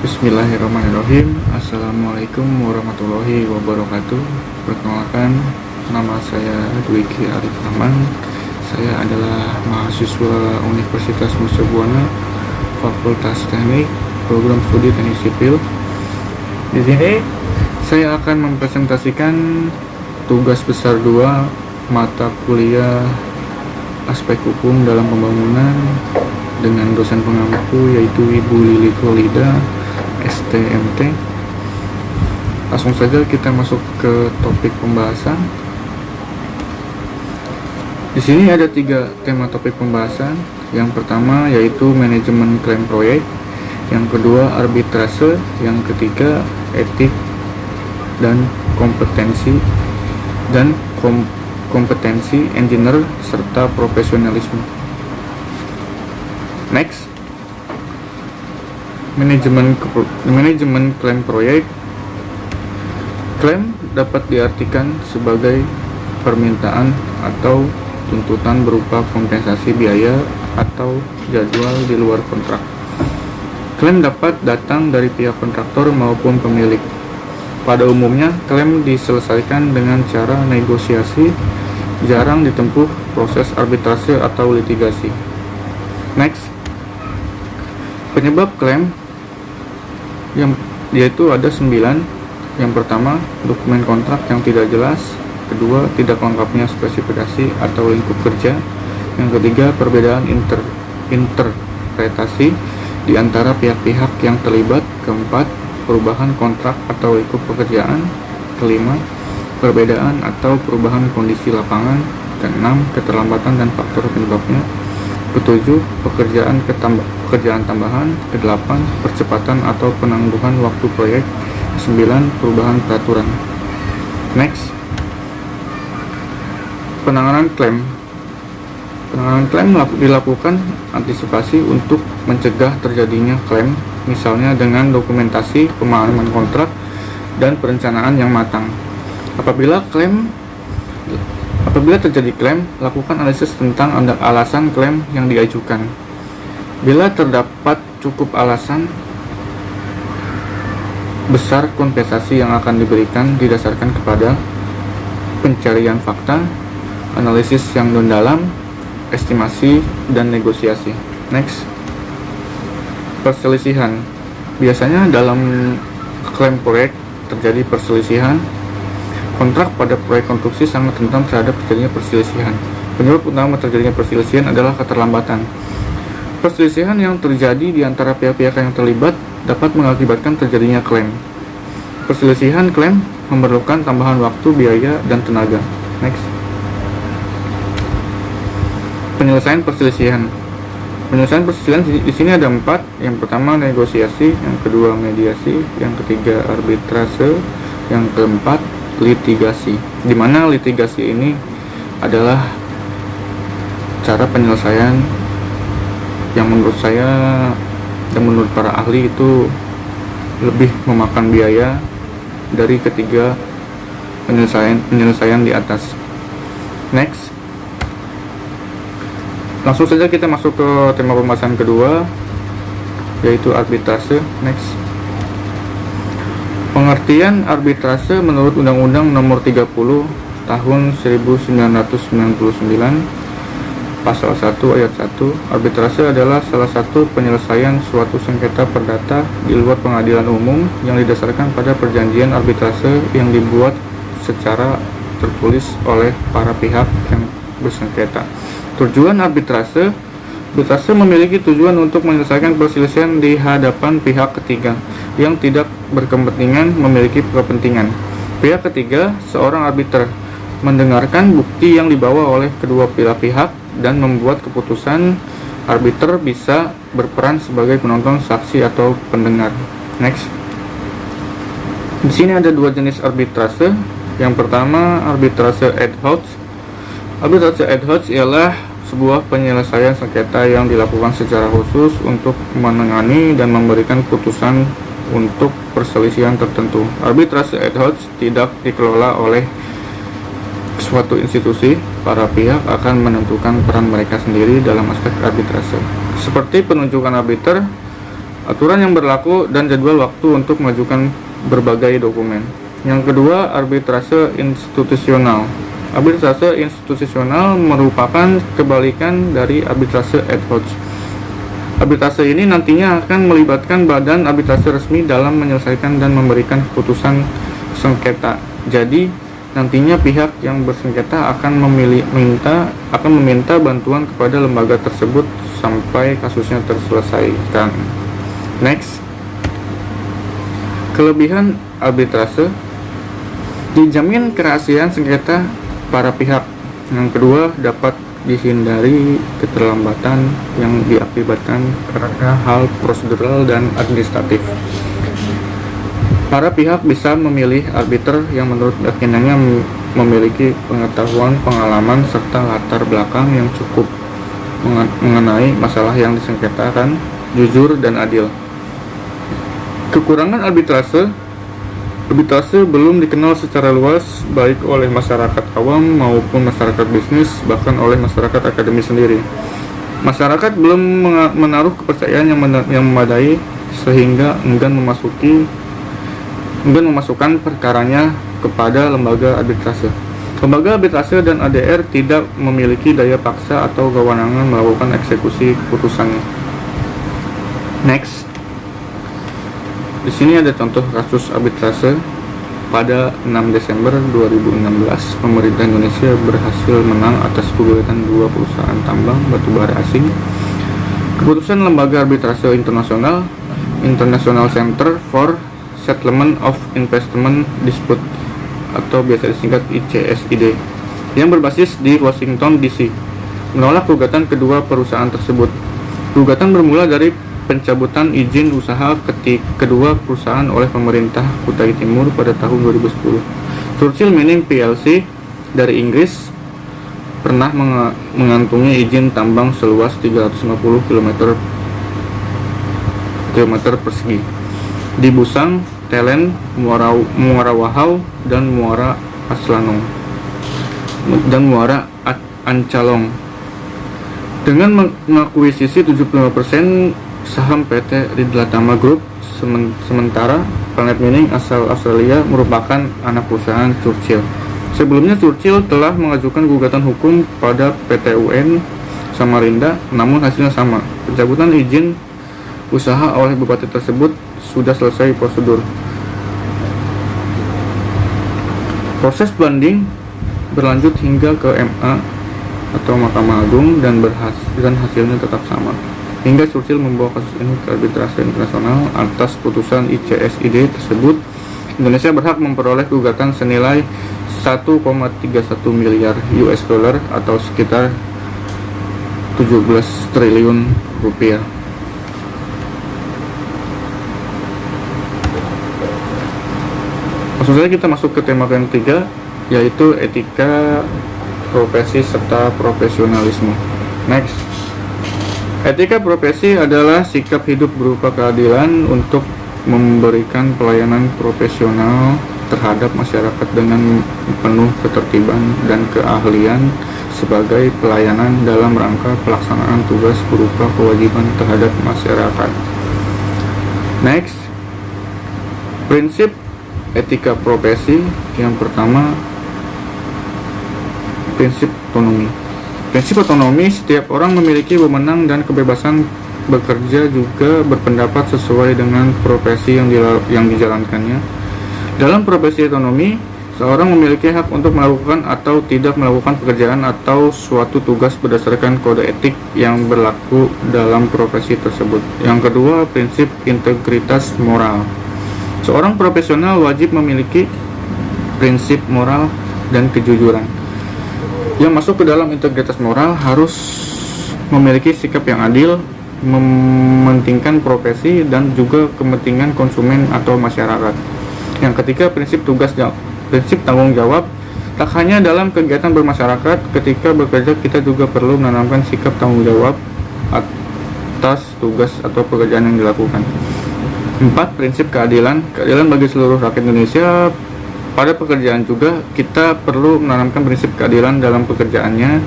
Bismillahirrahmanirrahim. Assalamualaikum warahmatullahi wabarakatuh. Perkenalkan, nama saya Dwiki Arif Rahman. Saya adalah mahasiswa Universitas Nusa Buana, Fakultas Teknik, Program Studi Teknik Sipil. Di sini saya akan mempresentasikan tugas besar 2 mata kuliah aspek hukum dalam pembangunan dengan dosen pengampu yaitu Ibu Lili Kolida, STMT. Langsung saja kita masuk ke topik pembahasan. Di sini ada 3 tema topik pembahasan. Yang pertama yaitu manajemen klaim proyek, yang kedua arbitrase, yang ketiga etik dan kompetensi kompetensi engineer serta profesionalisme. Next, manajemen klaim proyek. Klaim dapat diartikan sebagai permintaan atau tuntutan berupa kompensasi biaya atau jadwal di luar kontrak. Klaim dapat datang dari pihak kontraktor maupun pemilik. Pada umumnya, klaim diselesaikan dengan cara negosiasi, jarang ditempuh proses arbitrase atau litigasi. Next, penyebab klaim yaitu ada 9. Yang pertama, dokumen kontrak yang tidak jelas. Kedua, tidak lengkapnya spesifikasi atau lingkup kerja. Yang ketiga, perbedaan interpretasi di antara pihak-pihak yang terlibat. Keempat, perubahan kontrak atau lingkup pekerjaan. Kelima, perbedaan atau perubahan kondisi lapangan. Keenam, keterlambatan dan faktor penyebabnya. Ketujuh, pekerjaan tambahan. Kedelapan, percepatan atau penangguhan waktu proyek. 9, perubahan peraturan. Next, penanganan klaim. Penanganan klaim dilakukan antisipasi untuk mencegah terjadinya klaim, misalnya dengan dokumentasi pemahaman kontrak dan perencanaan yang matang. Apabila terjadi klaim, lakukan analisis tentang alasan klaim yang diajukan. Bila terdapat cukup alasan, besar kompensasi yang akan diberikan didasarkan kepada pencarian fakta, analisis yang mendalam, estimasi, dan negosiasi. Next, perselisihan. Biasanya dalam klaim proyek terjadi perselisihan. Kontrak pada proyek konstruksi sangat rentan terhadap terjadinya perselisihan. Penyebab utama terjadinya perselisihan adalah keterlambatan. Perselisihan yang terjadi di antara pihak-pihak yang terlibat dapat mengakibatkan terjadinya klaim. Perselisihan klaim memerlukan tambahan waktu, biaya, dan tenaga. Next, penyelesaian perselisihan. Penyelesaian perselisihan di sini ada 4. Yang pertama negosiasi, yang kedua mediasi, yang ketiga arbitrase, yang keempat litigasi. Di mana litigasi ini adalah cara penyelesaian yang menurut saya dan menurut para ahli itu lebih memakan biaya dari ketiga penyelesaian di atas. Next, langsung saja kita masuk ke tema pembahasan kedua, yaitu arbitrase. Next, pengertian arbitrase menurut Undang-Undang Nomor 30 Tahun 1999 Pasal 1 Ayat 1, arbitrase adalah salah satu penyelesaian suatu sengketa perdata di luar pengadilan umum yang didasarkan pada perjanjian arbitrase yang dibuat secara tertulis oleh para pihak yang bersengketa. Tujuan arbitrase memiliki tujuan untuk menyelesaikan perselisihan di hadapan pihak ketiga yang tidak berkepentingan memiliki kepentingan. Pihak ketiga, seorang arbiter, mendengarkan bukti yang dibawa oleh kedua belah pihak dan membuat keputusan. Arbiter bisa berperan sebagai penonton, saksi, atau pendengar. Next, di sini ada 2 jenis arbitrase. Yang pertama, arbitrase ad hoc. Arbitrase ad hoc ialah sebuah penyelesaian sengketa yang dilakukan secara khusus untuk menangani dan memberikan putusan untuk perselisihan tertentu. Arbitrase ad hoc tidak dikelola oleh suatu institusi. Para pihak akan menentukan peran mereka sendiri dalam aspek arbitrase, seperti penunjukan arbiter, aturan yang berlaku dan jadwal waktu untuk mengajukan berbagai dokumen. Yang kedua, arbitrase institusional. Arbitrase institusional merupakan kebalikan dari arbitrase ad hoc. Arbitrase ini nantinya akan melibatkan badan arbitrase resmi dalam menyelesaikan dan memberikan keputusan sengketa. Jadi, nantinya pihak yang bersengketa akan meminta bantuan kepada lembaga tersebut sampai kasusnya terselesaikan. Next. Kelebihan arbitrase: dijamin kerahasiaan sengketa para pihak. Yang kedua, dapat dihindari keterlambatan yang diakibatkan karena hal prosedural dan administratif. Para pihak bisa memilih arbiter yang menurut keyakinannya memiliki pengetahuan, pengalaman, serta latar belakang yang cukup mengenai masalah yang disengketakan, jujur dan adil. Kekurangan arbitrase belum dikenal secara luas baik oleh masyarakat awam maupun masyarakat bisnis, bahkan oleh masyarakat akademis sendiri. Masyarakat belum menaruh kepercayaan yang memadai sehingga enggan memasukkan perkaranya kepada lembaga arbitrase. Lembaga arbitrase dan ADR tidak memiliki daya paksa atau kewenangan melakukan eksekusi keputusannya. Next. Di sini ada contoh kasus arbitrase. Pada 6 Desember 2016, pemerintah Indonesia berhasil menang atas gugatan dua perusahaan tambang batubara asing. Keputusan Lembaga Arbitrase Internasional, International Center for Settlement of Investment Dispute atau biasa disingkat ICSID, yang berbasis di Washington DC, menolak gugatan kedua perusahaan tersebut. Gugatan bermula dari pencabutan izin usaha kedua perusahaan oleh pemerintah Kutai Timur pada tahun 2010. Churchill Mining PLC dari Inggris pernah mengantungi izin tambang seluas 350 km persegi di Busang, Telen, Muara Wahau, dan Muara Aslanong dan Muara Ancalong. Dengan mengakuisisi 75% saham PT Ridlatama Group, sementara Planet Mining asal Australia merupakan anak perusahaan Churchill. Sebelumnya Churchill telah mengajukan gugatan hukum pada PT UN Samarinda, namun hasilnya sama. Pencabutan izin usaha oleh bupati tersebut sudah selesai prosedur. Proses banding berlanjut hingga ke MA atau Mahkamah Agung dan hasilnya tetap sama. Hingga Churchill membawa kasus ini ke arbitrase internasional. Atas putusan ICSID tersebut, Indonesia berhak memperoleh gugatan senilai 1,31 miliar US dollar atau sekitar 17 triliun rupiah. Langsung saja kita masuk ke tema yang ketiga, yaitu etika profesi serta profesionalisme. Next. Etika profesi adalah sikap hidup berupa keadilan untuk memberikan pelayanan profesional terhadap masyarakat dengan penuh ketertiban dan keahlian sebagai pelayanan dalam rangka pelaksanaan tugas berupa kewajiban terhadap masyarakat. Next. Prinsip etika profesi yang pertama, prinsip otonomi. Prinsip otonomi, setiap orang memiliki wewenang dan kebebasan bekerja juga berpendapat sesuai dengan profesi yang dijalankannya. Dalam profesi otonomi, seorang memiliki hak untuk melakukan atau tidak melakukan pekerjaan atau suatu tugas berdasarkan kode etik yang berlaku dalam profesi tersebut. Yang kedua, prinsip integritas moral. Seorang profesional wajib memiliki prinsip moral dan kejujuran. Yang masuk ke dalam integritas moral harus memiliki sikap yang adil, mementingkan profesi dan juga kepentingan konsumen atau masyarakat. Yang ketiga, prinsip tanggung jawab. Tak hanya dalam kegiatan bermasyarakat, ketika bekerja kita juga perlu menanamkan sikap tanggung jawab atas tugas atau pekerjaan yang dilakukan. 4. Prinsip keadilan. Keadilan bagi seluruh rakyat Indonesia. Pada pekerjaan juga kita perlu menanamkan prinsip keadilan dalam pekerjaannya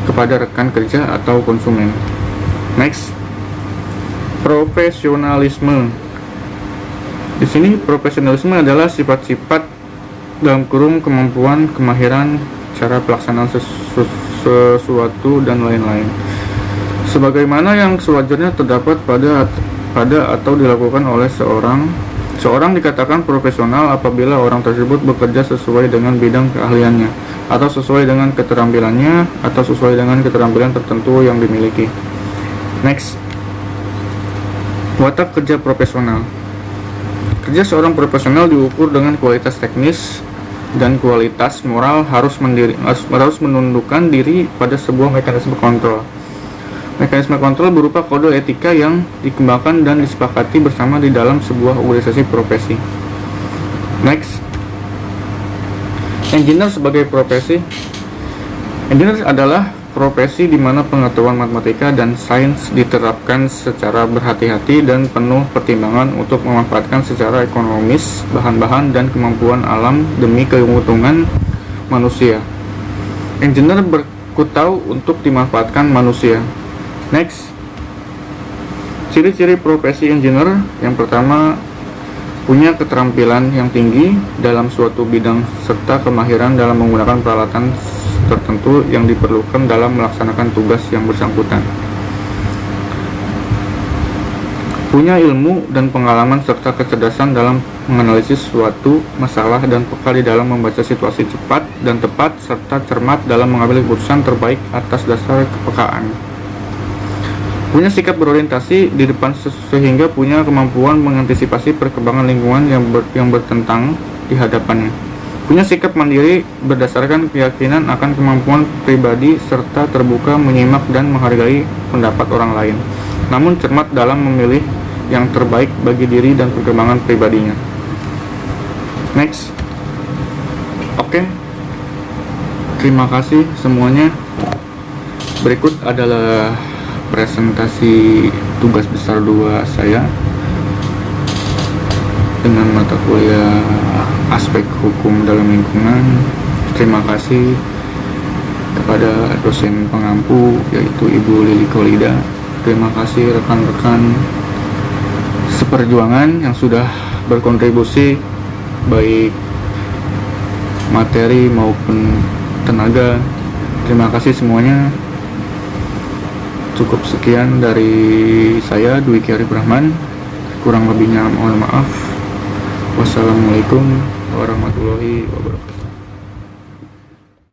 kepada rekan kerja atau konsumen. Next. Profesionalisme. Di sini profesionalisme adalah sifat-sifat dalam kurung kemampuan, kemahiran, cara pelaksanaan sesuatu dan lain-lain. Sebagaimana yang sewajarnya terdapat pada atau dilakukan oleh seorang dikatakan profesional apabila orang tersebut bekerja sesuai dengan bidang keahliannya, atau sesuai dengan keterampilannya, atau sesuai dengan keterampilan tertentu yang dimiliki. Next, watak kerja profesional. Kerja seorang profesional diukur dengan kualitas teknis dan kualitas moral, harus menundukkan diri pada sebuah mekanisme kontrol. Mekanisme kontrol berupa kode etika yang dikembangkan dan disepakati bersama di dalam sebuah organisasi profesi. Next, engineer sebagai profesi. Engineer adalah profesi di mana pengetahuan matematika dan sains diterapkan secara berhati-hati dan penuh pertimbangan untuk memanfaatkan secara ekonomis bahan-bahan dan kemampuan alam demi keuntungan manusia. Engineer berkutau untuk dimanfaatkan manusia. Next, ciri-ciri profesi engineer. Yang pertama, punya keterampilan yang tinggi dalam suatu bidang serta kemahiran dalam menggunakan peralatan tertentu yang diperlukan dalam melaksanakan tugas yang bersangkutan. Punya ilmu dan pengalaman serta kecerdasan dalam menganalisis suatu masalah dan peka di dalam membaca situasi cepat dan tepat serta cermat dalam mengambil keputusan terbaik atas dasar kepekaan. Punya sikap berorientasi di depan sehingga punya kemampuan mengantisipasi perkembangan lingkungan yang bertentang di hadapannya. Punya sikap mandiri berdasarkan keyakinan akan kemampuan pribadi serta terbuka menyimak dan menghargai pendapat orang lain, namun cermat dalam memilih yang terbaik bagi diri dan perkembangan pribadinya. Next. Oke. Terima kasih semuanya. Berikut adalah presentasi tugas besar 2 saya dengan mata kuliah aspek hukum dalam lingkungan. Terima kasih kepada dosen pengampu yaitu Ibu Lili Kolida. Terima kasih rekan-rekan seperjuangan yang sudah berkontribusi baik materi maupun tenaga. Terima kasih semuanya. Cukup sekian dari saya, Dwiki Arif Rahman. Kurang lebihnya mohon maaf. Wassalamualaikum warahmatullahi wabarakatuh.